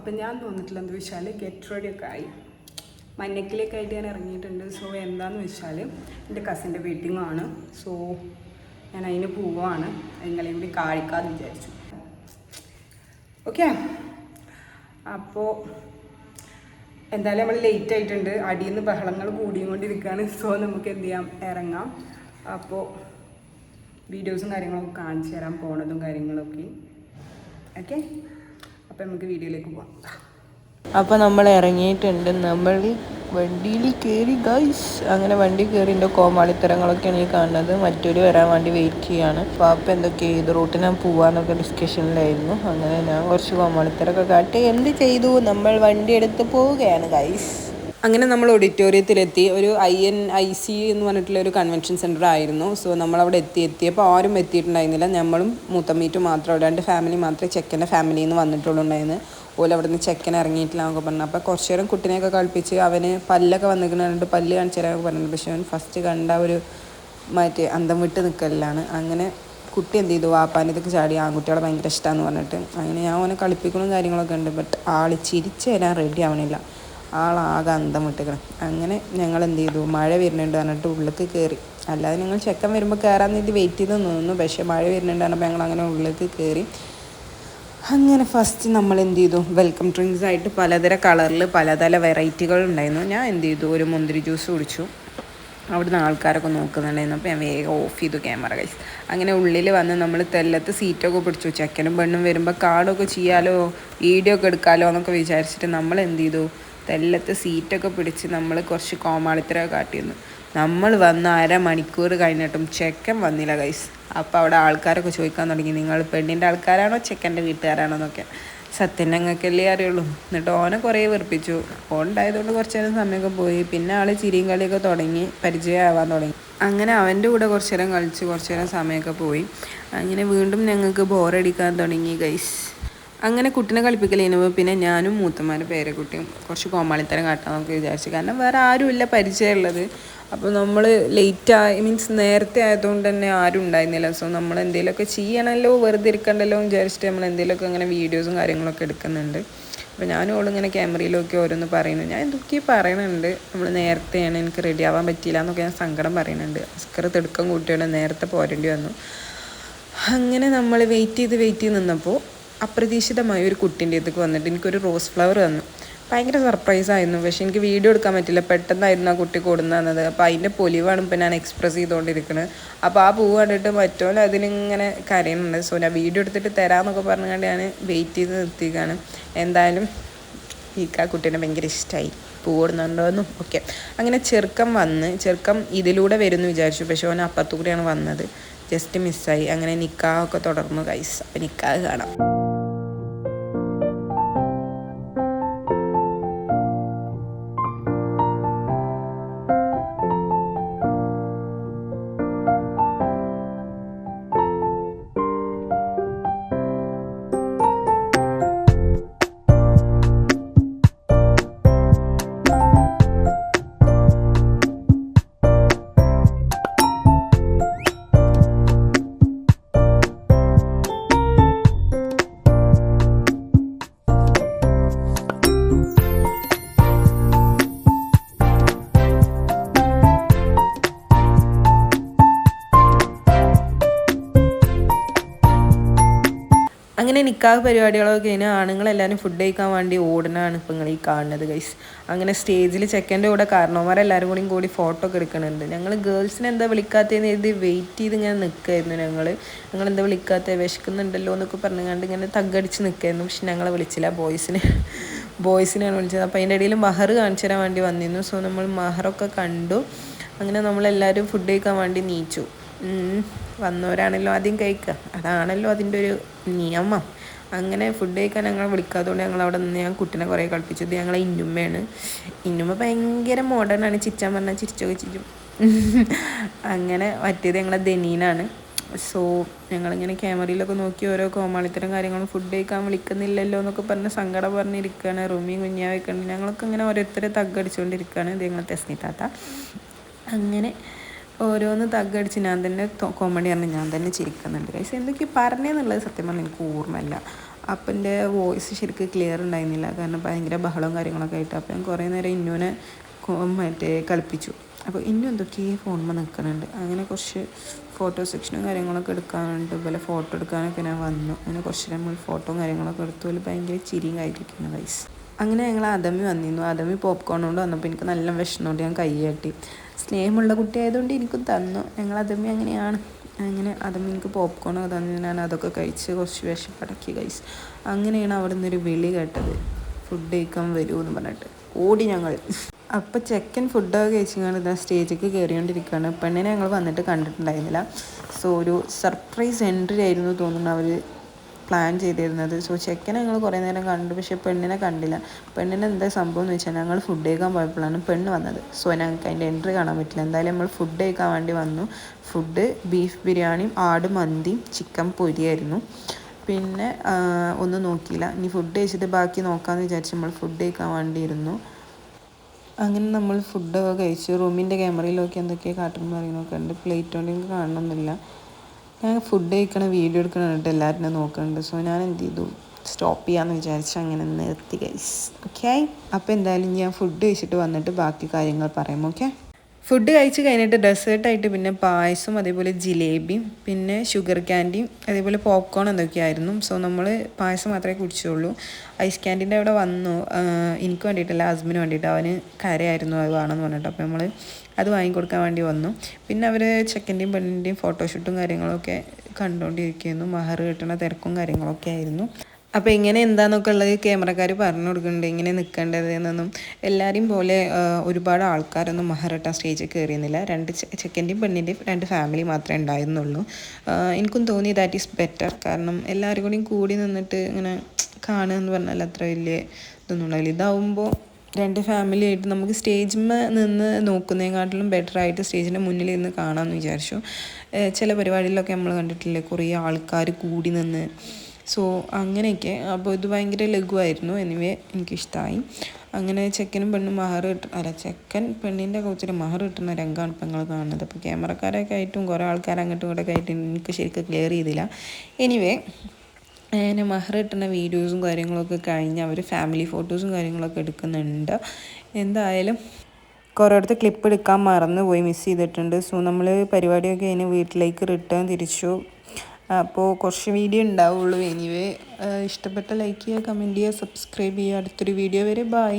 അപ്പം ഞാൻ തോന്നിട്ടില്ല എന്താ വെച്ചാൽ ഗെറ്റ് റെഡി ഒക്കെ ആയി മഞ്ഞക്കിലേക്കായിട്ട് ഞാൻ ഇറങ്ങിയിട്ടുണ്ട്. സോ എന്താണെന്ന് വെച്ചാൽ എൻ്റെ കസിൻ്റെ വെഡിങ്ങാണ്. സോ ഞാൻ അതിന് പോവാണ്, നിങ്ങളെയും കൂടി കാണിക്കാമെന്ന് വിചാരിച്ചു. ഓക്കെ, അപ്പോൾ എന്തായാലും നമ്മൾ ലേറ്റ് ആയിട്ടുണ്ട്, അടിയിൽ നിന്ന് ബഹളങ്ങൾ കൂടിക്കൊണ്ടിരിക്കുകയാണ്. സോ നമുക്ക് എന്ത് ചെയ്യാം, ഇറങ്ങാം. അപ്പോൾ വീഡിയോസും കാര്യങ്ങളൊക്കെ കാണിച്ചു തരാൻ പോണതും കാര്യങ്ങളൊക്കെ. ഓക്കെ, അപ്പോൾ നമുക്ക് വീഡിയോയിലേക്ക് പോവാം. അപ്പോൾ നമ്മൾ ഇറങ്ങിയിട്ടുണ്ട്, നമ്മൾ വണ്ടിയിൽ കയറി ഗൈസ്. അങ്ങനെ വണ്ടി കയറി എൻ്റെ കോമാളിത്തരങ്ങളൊക്കെയാണ് ഈ കാണുന്നത്. മറ്റൊരു വരാൻ വേണ്ടി വെയിറ്റ് ചെയ്യാണ്. പാപ്പ എന്തൊക്കെ ഏത് റൂട്ടിനാണ് പോവാന്നൊക്കെ ഡിസ്കഷനിലായിരുന്നു. അങ്ങനെ ഞാൻ കുറച്ച് കോമാളിത്തരമൊക്കെ കാട്ടി എന്ത് ചെയ്തു, നമ്മൾ വണ്ടി എടുത്ത് പോവുകയാണ് ഗൈസ്. അങ്ങനെ നമ്മൾ ഓഡിറ്റോറിയത്തിലെത്തി. ഒരു INIC എന്ന് പറഞ്ഞിട്ടുള്ള ഒരു കൺവെൻഷൻ സെൻറ്റർ ആയിരുന്നു. സോ നമ്മളവിടെ എത്തിയപ്പോൾ ആരും എത്തിയിട്ടുണ്ടായിരുന്നില്ല. നമ്മളും മൂത്തമ്മീറ്റും മാത്രം, 2 ഫാമിലി മാത്രമേ ചെക്കൻ്റെ ഫാമിലിയിൽ നിന്ന് വന്നിട്ടുള്ളൂ ഉണ്ടായിരുന്നു. ഓല അവിടെ നിന്ന് ചെക്കൻ ഇറങ്ങിയിട്ടില്ല എന്നൊക്കെ പറഞ്ഞു. അപ്പോൾ കുറച്ച് നേരം കുട്ടീനെയൊക്കെ കളിപ്പിച്ച് അവന് പല്ലൊക്കെ വന്നിരിക്കുന്നുണ്ട്, പല്ല് കാണിച്ചു തരാനൊക്കെ പറഞ്ഞു. പക്ഷേ അവൻ ഫസ്റ്റ് കണ്ട ഒരു മറ്റേ അന്തം വിട്ട് നിൽക്കലാണ്. അങ്ങനെ കുട്ടി എന്ത് ചെയ്തു, വാപ്പാൻ്റെ ഇതൊക്കെ ചാടി, ആൺകുട്ടികളെ ഭയങ്കര ഇഷ്ടമാണെന്ന് പറഞ്ഞിട്ട്. അങ്ങനെ ഞാൻ അവനെ കളിപ്പിക്കണം കാര്യങ്ങളൊക്കെ ഉണ്ട്. ബട്ട് ആൾ ചിരിച്ച് തരാൻ റെഡി ആവണില്ല, ആളാകെ അന്തം വിട്ടിക്കണം. അങ്ങനെ ഞങ്ങൾ എന്ത് ചെയ്തു, മഴ വരുന്നുണ്ട് പറഞ്ഞിട്ട് ഉള്ളിലേക്ക് കയറി. അല്ലാതെ ഞങ്ങൾ ചെക്കൻ വരുമ്പോൾ കയറാൻ വേണ്ടി വെയിറ്റ് ചെയ്ത് നിന്നു. പക്ഷേ മഴ വരുന്നുണ്ട് പറഞ്ഞപ്പോൾ ഞങ്ങൾ അങ്ങനെ ഉള്ളിലേക്ക് കയറി. അങ്ങനെ ഫസ്റ്റ് നമ്മൾ എന്ത് ചെയ്തു, വെൽക്കം ഡ്രിങ്ക്സ് ആയിട്ട് പലതര കളറിൽ പലതര വെറൈറ്റികൾ ഉണ്ടായിരുന്നു. ഞാൻ എന്ത് ചെയ്തു, ഒരു മുന്തിരി ജ്യൂസ് കുടിച്ചു. അവിടുന്ന് ആൾക്കാരൊക്കെ നോക്കുന്നുണ്ടായിരുന്നു. അപ്പോൾ ഞാൻ വേഗം ഓഫ് ചെയ്തു ക്യാമറ ഗൈസ്. അങ്ങനെ ഉള്ളിൽ വന്ന് നമ്മൾ തെല്ലത്ത് സീറ്റൊക്കെ പിടിച്ചു. ചെക്കനും പെണ്ണും വരുമ്പോൾ കാർഡൊക്കെ ചെയ്യാലോ, വീഡിയോ ഒക്കെ എടുക്കാമല്ലോ എന്നൊക്കെ വിചാരിച്ചിട്ട് നമ്മൾ എന്ത് ചെയ്തു, തെല്ലത്ത് സീറ്റൊക്കെ പിടിച്ച് നമ്മൾ കുറച്ച് കോമാളിത്തരമൊക്കെ കാട്ടിയിരുന്നു. നമ്മൾ വന്ന് 1/2 മണിക്കൂർ കഴിഞ്ഞിട്ടും ചെക്കൻ വന്നില്ല ഗൈസ്. അപ്പോൾ അവിടെ ആൾക്കാരൊക്കെ ചോദിക്കാൻ തുടങ്ങി, നിങ്ങൾ പെണ്ണിൻ്റെ ആൾക്കാരാണോ ചെക്കൻ്റെ വീട്ടുകാരാണോ എന്നൊക്കെ. സത്യം ഞങ്ങൾക്കല്ലേ അറിയുള്ളൂ. എന്നിട്ട് ഓനെ കുറേ വെറുപ്പിച്ചു. ഓണ്ടായതുകൊണ്ട് കുറച്ച് നേരം സമയമൊക്കെ പോയി. പിന്നെ ആൾ ചിരിയും കളിയൊക്കെ തുടങ്ങി, പരിചയമാവാൻ തുടങ്ങി. അങ്ങനെ അവൻ്റെ കൂടെ കുറച്ച് നേരം കളിച്ച് കുറച്ച് നേരം സമയമൊക്കെ പോയി. അങ്ങനെ വീണ്ടും ഞങ്ങൾക്ക് ബോറടിക്കാൻ തുടങ്ങി ഗൈസ്. അങ്ങനെ കുട്ടീനെ കളിപ്പിക്കലേനുമ്പോൾ പിന്നെ ഞാനും മൂത്തമാരുടെ പേരക്കുട്ടിയും കുറച്ച് കോമാളിത്തരം കാട്ടാമെന്നൊക്കെ വിചാരിച്ചു. കാരണം വേറെ ആരുമില്ല പരിചയമുള്ളത്. അപ്പോൾ നമ്മൾ മീൻസ് നേരത്തെ ആയതുകൊണ്ട് തന്നെ ആരും ഉണ്ടായിരുന്നില്ല. സോ നമ്മൾ എന്തെങ്കിലുമൊക്കെ ചെയ്യണമല്ലോ, വെറുതെ ഇരിക്കണ്ടല്ലോ എന്ന് വിചാരിച്ചിട്ട് നമ്മൾ എന്തെങ്കിലുമൊക്കെ അങ്ങനെ വീഡിയോസും കാര്യങ്ങളൊക്കെ എടുക്കുന്നുണ്ട്. അപ്പോൾ ഞാനും ഓളിങ്ങനെ ക്യാമറയിലൊക്കെ ഓരോന്ന് പറയുന്നു. ഞാൻ എന്തൊക്കെയോ പറയണുണ്ട്, നമ്മൾ നേരത്തെയാണ്, എനിക്ക് റെഡി ആവാൻ പറ്റിയില്ല എന്നൊക്കെ ഞാൻ സങ്കടം പറയുന്നുണ്ട്. അസ്കർ തിടുക്കം കൂട്ടിയോടെ നേരത്തെ പോരേണ്ടി വന്നു. അങ്ങനെ നമ്മൾ വെയിറ്റ് ചെയ്ത് നിന്നപ്പോൾ അപ്രതീക്ഷിതമായ ഒരു കുട്ടീൻ്റെ അടുത്തേക്ക് വന്നിട്ട് എനിക്കൊരു റോസ് ഫ്ലവർ തന്നു. ഭയങ്കര സർപ്രൈസായിരുന്നു. പക്ഷേ എനിക്ക് വീഡിയോ എടുക്കാൻ പറ്റില്ല, പെട്ടെന്നായിരുന്നു ആ കുട്ടി കൊടുന്നു തന്നത്. അപ്പോൾ അതിൻ്റെ പൊലിവാണ് ഇപ്പോൾ ഞാൻ എക്സ്പ്രസ് ചെയ്തുകൊണ്ടിരിക്കുന്നത്. അപ്പോൾ ആ പൂവ് കണ്ടിട്ട് മറ്റോലെ അതിനിങ്ങനെ കരയുന്നുണ്ട്. സോ ഞാൻ വീഡിയോ എടുത്തിട്ട് തരാമെന്നൊക്കെ പറഞ്ഞുകൊണ്ട് ഞാൻ വെയിറ്റ് ചെയ്ത് നിർത്തിക്കാണ്. എന്തായാലും ആ കുട്ടീനെ ഭയങ്കര ഇഷ്ടമായി, പൂവ് കൊടുന്നുണ്ടോന്നും ഒക്കെ. അങ്ങനെ ചെറുക്കം ഇതിലൂടെ വരുമെന്ന് വിചാരിച്ചു. പക്ഷേ ഓൻ അപ്പുറത്തു കൂടിയാണ് വന്നത്, ജസ്റ്റ് മിസ്സായി. അങ്ങനെ നിക്കാഹൊക്കെ തുടർന്നു ഗൈസ്. അപ്പം നിക്കാഹ് കാണാം. അങ്ങനെ നിക്കാഹ് പരിപാടികളൊക്കെ കഴിഞ്ഞാൽ ആണുങ്ങളെല്ലാവരും ഫുഡ് കഴിക്കാൻ വേണ്ടി ഓടുന്നതാണ് ഇപ്പം നിങ്ങൾ ഈ കാണുന്നത് ഗൈസ്. അങ്ങനെ സ്റ്റേജിൽ ചെക്കൻ്റെ കൂടെ കാരണവന്മാരെല്ലാവരും കൂടി ഫോട്ടോ ഒക്കെ എടുക്കുന്നുണ്ട്. ഞങ്ങൾ ഗേൾസിനെ എന്താ വിളിക്കാത്തതെന്ന് എഴുതി വെയിറ്റ് ചെയ്ത് ഇങ്ങനെ നിൽക്കുമായിരുന്നു. ഞങ്ങളെന്താ വിളിക്കാത്ത, വിശക്കുന്നുണ്ടല്ലോ എന്നൊക്കെ പറഞ്ഞുകൊണ്ട് ഇങ്ങനെ തగ్గടിച്ച് നിൽക്കുമായിരുന്നു. പക്ഷെ ഞങ്ങളെ വിളിച്ചില്ല, ബോയ്സിനെയാണ് വിളിച്ചത്. അപ്പോൾ അതിൻ്റെ ഇടയിൽ മഹർ കാണിച്ചു തരാൻ വേണ്ടി വന്നിരുന്നു. സോ നമ്മൾ മഹറൊക്കെ കണ്ടു. അങ്ങനെ നമ്മളെല്ലാവരും ഫുഡ് കഴിക്കാൻ വേണ്ടി നീച്ചു. വന്നവരാണല്ലോ ആദ്യം കഴിക്കുക, അതാണല്ലോ അതിൻ്റെ ഒരു നിയമം. അങ്ങനെ ഫുഡ് കഴിക്കാൻ ഞങ്ങളെ വിളിക്കാത്തതുകൊണ്ട് ഞങ്ങൾ അവിടെ നിന്ന് ഞാൻ കുട്ടീനെ കുറേ കളിപ്പിച്ചത് ഞങ്ങളെ ഇന്നുമ്മയാണ്. ഇന്നുമ്മ ഭയങ്കര മോഡേണാണ്, ചിരിച്ചാൻ പറഞ്ഞാൽ ചിരിച്ചൊക്കെ ചിരിക്കും. അങ്ങനെ മറ്റേത് ഞങ്ങളെ ദനീനാണ്. സോ ഞങ്ങളിങ്ങനെ ക്യാമറയിലൊക്കെ നോക്കി ഓരോ കോമാളിത്തരം കാര്യങ്ങളും, ഫുഡ് കഴിക്കാൻ വിളിക്കുന്നില്ലല്ലോ എന്നൊക്കെ പറഞ്ഞ് സങ്കടം പറഞ്ഞിരിക്കുകയാണ്. റൂമിയും കുഞ്ഞാവൊക്കെ ഉണ്ട്. ഞങ്ങളൊക്കെ ഇങ്ങനെ ഓരോരുത്തരെ തగ్గടിച്ചുകൊണ്ടിരിക്കുകയാണ്. ഇത് ഞങ്ങൾ തെസ്നിത്താത്ത. അങ്ങനെ ഓരോന്ന് തగ్గടിച്ച് ഞാൻ തന്നെ കോമഡി പറഞ്ഞ് ഞാൻ തന്നെ ചിരിക്കുന്നുണ്ട്. പക്ഷേ എന്തൊക്കെയാണ് പറഞ്ഞതെന്നുള്ളത് സത്യം പറഞ്ഞാൽ എനിക്ക് ഓർമ്മയില്ല. അപ്പൻ്റെ വോയിസ് ശരിക്കും ക്ലിയർ ഉണ്ടായിരുന്നില്ല, കാരണം ഭയങ്കര ബഹളവും കാര്യങ്ങളൊക്കെ ആയിട്ട്. അപ്പം ഞാൻ കുറേ നേരം ഇന്നുവിനെ കളിപ്പിച്ചു. അപ്പോൾ ഇന്നും എന്തൊക്കെയോ ഫോണിൽ നിൽക്കുന്നുണ്ട്. അങ്ങനെ കുറച്ച് ഫോട്ടോ സെക്ഷനും കാര്യങ്ങളൊക്കെ എടുക്കാനുണ്ട്, അതുപോലെ ഫോട്ടോ എടുക്കാനൊക്കെ ഞാൻ വന്നു. അങ്ങനെ കുറച്ച് നമ്മൾ ഫോട്ടോയും കാര്യങ്ങളൊക്കെ എടുത്തു. ഭയങ്കര ചിരിയും കാര്യമായിരിക്കുന്നു ഗൈസ്. അങ്ങനെ ഞങ്ങൾ അദമി വന്നിരുന്നു. അദമി പോപ്കോൺ കൊണ്ട് വന്നപ്പോൾ എനിക്ക് നല്ല വിഷമമുണ്ട്. ഞാൻ കൈ കെട്ടി, സ്നേഹമുള്ള കുട്ടിയായതുകൊണ്ട് എനിക്കും തന്നു. ഞങ്ങൾ അദമി അങ്ങനെയാണ്. അങ്ങനെ അദമി എനിക്ക് പോപ്കോണൊക്കെ തന്നു. ഞാൻ അതൊക്കെ കഴിച്ച് കുറച്ച് വിശപ്പടക്കി ഗൈസ്. അങ്ങനെയാണ് അവിടെ നിന്നൊരു വിളി കേട്ടത്, ഫുഡ് കഴിക്കാൻ വരൂ എന്ന് പറഞ്ഞിട്ട്. ഓടി ഞങ്ങൾ. അപ്പോൾ ചെക്കൻ ഫുഡൊക്കെ കഴിച്ചിങ്ങാണ്ട് ഇതാ സ്റ്റേജിലേക്ക് കയറിക്കൊണ്ടിരിക്കുകയാണ്. പെണ്ണിനെ ഞങ്ങൾ വന്നിട്ട് കണ്ടിട്ടുണ്ടായിരുന്നില്ല. സോ ഒരു സർപ്രൈസ് എൻട്രി ആയിരുന്നു തോന്നുന്നു അവർ പ്ലാൻ ചെയ്തിരുന്നത്. സോ ചെക്കനെ ഞങ്ങൾ കുറേ നേരം കണ്ടു, പക്ഷേ പെണ്ണിനെ കണ്ടില്ല. പെണ്ണിന് എന്താ സംഭവം എന്ന് വെച്ചാൽ ഞങ്ങൾ ഫുഡ് കഴിക്കാൻ പോയപ്പോഴാണ് പെണ്ണ് വന്നത്. സോ ഞങ്ങൾക്ക് അതിൻ്റെ എൻട്രി കാണാൻ പറ്റില്ല. എന്തായാലും നമ്മൾ ഫുഡ് കഴിക്കാൻ വേണ്ടി വന്നു. ഫുഡ് ബീഫ് ബിരിയാണിയും ആട് മന്തിയും ചിക്കൻ പൊരിയായിരുന്നു. പിന്നെ ഒന്നും നോക്കിയില്ല. ഇനി ഫുഡ് കഴിച്ചിട്ട് ബാക്കി നോക്കാമെന്ന് വിചാരിച്ച് നമ്മൾ ഫുഡ് കഴിക്കാൻ വേണ്ടിയിരുന്നു. അങ്ങനെ നമ്മൾ ഫുഡൊക്കെ കഴിച്ചു. റൂമിൻ്റെ ക്യാമറയിലൊക്കെ എന്തൊക്കെയോ കാട്ടുന്നു പറയുന്നൊക്കെ ഉണ്ട്. പ്ലേറ്റ് കൊണ്ട് എനിക്ക് കാണണമെന്നില്ല. ഞാൻ ഫുഡ് കഴിക്കണ വീഡിയോ എടുക്കണിട്ട് എല്ലാവരും നോക്കുന്നുണ്ട്. സോ ഞാൻ എന്ത് ചെയ്തു, സ്റ്റോപ്പ് ചെയ്യാമെന്ന് വിചാരിച്ച് അങ്ങനെ നിർത്തി ഗൈസ്. ഓക്കെ, അപ്പോൾ എന്തായാലും ഞാൻ ഫുഡ് കഴിച്ചിട്ട് വന്നിട്ട് ബാക്കി കാര്യങ്ങൾ പറയാം. ഓക്കെ, ഫുഡ് കഴിച്ച് കഴിഞ്ഞിട്ട് ഡെസേർട്ടായിട്ട് പിന്നെ പായസം, അതേപോലെ ജിലേബിയും പിന്നെ ഷുഗർ ക്യാൻഡിയും അതേപോലെ പോപ്കോൺ എന്തൊക്കെയായിരുന്നു. സോ നമ്മൾ പായസം മാത്രമേ കുടിച്ചുള്ളൂ. ഐസ് ക്യാൻഡീൻ്റെ അവിടെ വന്നു. എനിക്ക് വേണ്ടിയിട്ടല്ല, ഹസ്ബൻഡിന് വേണ്ടിയിട്ട്. അവന് കരയായിരുന്നു അത് വേണമെന്ന് പറഞ്ഞിട്ട്. അപ്പോൾ നമ്മൾ അത് വാങ്ങിക്കൊടുക്കാൻ വേണ്ടി വന്നു. പിന്നെ അവർ ചെക്കൻ്റെയും പെണ്ണിൻ്റെയും ഫോട്ടോഷൂട്ടും കാര്യങ്ങളൊക്കെ കണ്ടുകൊണ്ടിരിക്കുന്നു. മഹർ കിട്ടുന്ന തിരക്കും കാര്യങ്ങളൊക്കെ ആയിരുന്നു. അപ്പോൾ ഇങ്ങനെ എന്താണെന്നൊക്കെ ഉള്ളത് ക്യാമറക്കാർ പറഞ്ഞു കൊടുക്കുന്നുണ്ട്, ഇങ്ങനെ നിൽക്കേണ്ടത് എന്നൊന്നും. എല്ലാവരെയും പോലെ ഒരുപാട് ആൾക്കാരൊന്നും മഹറിട്ട സ്റ്റേജിൽ കയറിയുന്നില്ല. ചെക്കൻ്റെയും പെണ്ണിൻ്റെയും 2 ഫാമിലി മാത്രമേ ഉണ്ടായിരുന്നുള്ളൂ. എനിക്കും തോന്നി ദാറ്റ് ഈസ് ബെറ്റർ. കാരണം എല്ലാവരും കൂടിയും കൂടി നിന്നിട്ട് ഇങ്ങനെ കാണുക എന്ന് പറഞ്ഞാൽ അത്ര വലിയ ഇതൊന്നും ഉണ്ടാവില്ല. ഇതാവുമ്പോൾ 2 ഫാമിലി ആയിട്ട് നമുക്ക് സ്റ്റേജിൽ നിന്ന് നോക്കുന്നതിനെക്കാട്ടിലും ബെറ്ററായിട്ട് സ്റ്റേജിൻ്റെ മുന്നിൽ നിന്ന് കാണാമെന്ന് വിചാരിച്ചു. ചില പരിപാടിയിലൊക്കെ നമ്മൾ കണ്ടിട്ടില്ലേ, കുറേ ആൾക്കാർ കൂടി നിന്ന്. സോ അങ്ങനെയൊക്കെ. അപ്പോൾ ഇത് ഭയങ്കര ലഘുവായിരുന്നു. എനിവേ എനിക്കിഷ്ടമായി. അങ്ങനെ ചെക്കനും പെണ്ണും ചെക്കൻ പെണ്ണിൻ്റെ കുറച്ചൊരു മഹർ കിട്ടുന്ന രംഗമാണ് ഇപ്പം നിങ്ങൾ കാണുന്നത്. അപ്പോൾ ക്യാമറക്കാരൊക്കെ ആയിട്ടും കുറേ ആൾക്കാർ അങ്ങോട്ടും ഇങ്ങോട്ടൊക്കെ ആയിട്ട് എനിക്ക് ശരിക്കും ക്ലിയർ ചെയ്തില്ല. എനിവേ അങ്ങനെ മഹർ കിട്ടുന്ന വീഡിയോസും കാര്യങ്ങളൊക്കെ കഴിഞ്ഞ് അവർ ഫാമിലി ഫോട്ടോസും കാര്യങ്ങളൊക്കെ എടുക്കുന്നുണ്ട്. എന്തായാലും കുറേയിടത്ത് ക്ലിപ്പ് എടുക്കാൻ മറന്നു പോയി, മിസ് ചെയ്തിട്ടുണ്ട്. സോ നമ്മൾ പരിപാടിയൊക്കെ കഴിഞ്ഞ് വീട്ടിലേക്ക് റിട്ടേൺ തിരിച്ചു. അപ്പോൾ കുറച്ച് വീഡിയോ ഉണ്ടാവുള്ളൂ. എനിവേ ഇഷ്ടപ്പെട്ട ലൈക്ക് ചെയ്യുക, കമൻറ്റ് ചെയ്യുക, സബ്സ്ക്രൈബ് ചെയ്യുക. അടുത്തൊരു വീഡിയോ വരെ ബൈ.